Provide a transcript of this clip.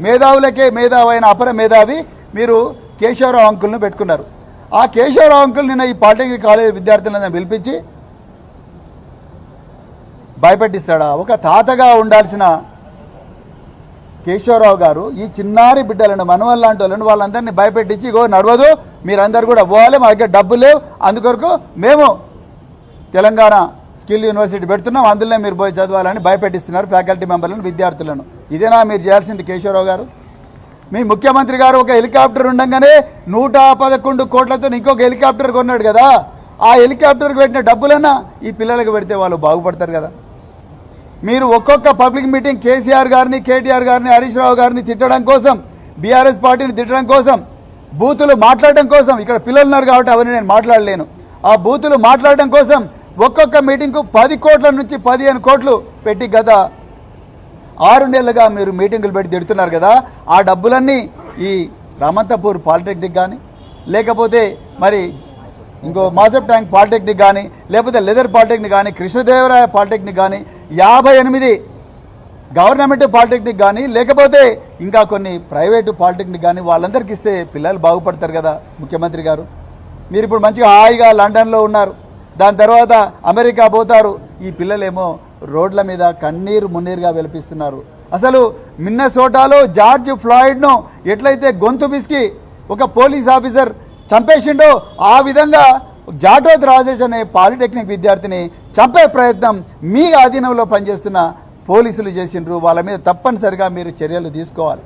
మేధావులకే మేధావైన అపర మేధావి మీరు కేశవరావు అంకుల్ని పెట్టుకున్నారు. ఆ కేశవరావు అంకుల్ నిన్న ఈ పాలిటెక్నిక్ కాలేజ్ విద్యార్థులను పిలిపించి భయపెట్టిస్తాడా? ఒక తాతగా ఉండాల్సిన కేశవరావు గారు ఈ చిన్నారి బిడ్డలను మనవల్ లాంటి వాళ్ళని వాళ్ళందరినీ భయపెట్టించి ఇగో నడవదు, మీరందరూ కూడా పోవాలి, మా దగ్గర డబ్బులు లేవు, అందుకొరకు మేము తెలంగాణ స్కిల్ యూనివర్సిటీ పెడుతున్నాం, అందులోనే మీరు పోయి చదవాలని భయపెట్టిస్తున్నారు ఫ్యాకల్టీ మెంబర్లను, విద్యార్థులను. ఇదేనా మీరు చేయాల్సింది కేశవరావు గారు? మీ ముఖ్యమంత్రి గారు ఒక హెలికాప్టర్ ఉండగానే 111 కోట్లతో ఇంకొక హెలికాప్టర్ కొన్నాడు కదా, ఆ హెలికాప్టర్కి పెట్టిన డబ్బులన్నా ఈ పిల్లలకు పెడితే వాళ్ళు బాగుపడతారు కదా. మీరు ఒక్కొక్క పబ్లిక్ మీటింగ్ కేసీఆర్ గారిని, కేటీఆర్ గారిని, హరీష్ రావు గారిని తిట్టడం కోసం, బీఆర్ఎస్ పార్టీని తిట్టడం కోసం, బూతులు మాట్లాడడం కోసం, ఇక్కడ పిల్లలు ఉన్నారు కాబట్టి అవన్నీ నేను మాట్లాడలేను, ఆ బూతులు మాట్లాడడం కోసం ఒక్కొక్క మీటింగ్కు 10 కోట్ల నుంచి 15 కోట్లు పెట్టి గత 6 నెలలుగా మీరు మీటింగులు పెట్టి తిడుతున్నారు కదా. ఆ డబ్బులన్నీ ఈ రామంతపూర్ పాలిటెక్నిక్ కానీ, లేకపోతే మరి ఇంకో మాసప్ ట్యాంక్ పాలిటెక్నిక్ కానీ, లేకపోతే లెదర్ పాలిటెక్నిక్ కానీ, కృష్ణదేవరాయ పాలిటెక్నిక్ కానీ, 58 గవర్నమెంట్ పాలిటెక్నిక్ కానీ, లేకపోతే ఇంకా కొన్ని ప్రైవేటు పాలిటెక్నిక్ కానీ వాళ్ళందరికీ ఇస్తే పిల్లలు బాగుపడతారు కదా ముఖ్యమంత్రి గారు. మీరు ఇప్పుడు మంచిగా హాయిగా లండన్లో ఉన్నారు, దాని తర్వాత అమెరికా పోతారు, ఈ పిల్లలేమో రోడ్ల మీద కన్నీరు మున్నీరుగా వెలిపిస్తున్నారు. అసలు మిన్నసోటాలో జార్జ్ ఫ్లాయిడ్ను ఎట్లయితే గొంతు బిస్కి ఒక పోలీస్ ఆఫీసర్ చంపేసిండో ఆ విధంగా జాటోత్ రాజేష్ అనే పాలిటెక్నిక్ విద్యార్థిని చంపే ప్రయత్నం మీ ఆధీనంలో పనిచేస్తున్న పోలీసులు చేసిండ్రు. వాళ్ళ మీద తప్పనిసరిగా మీరు చర్యలు తీసుకోవాలి.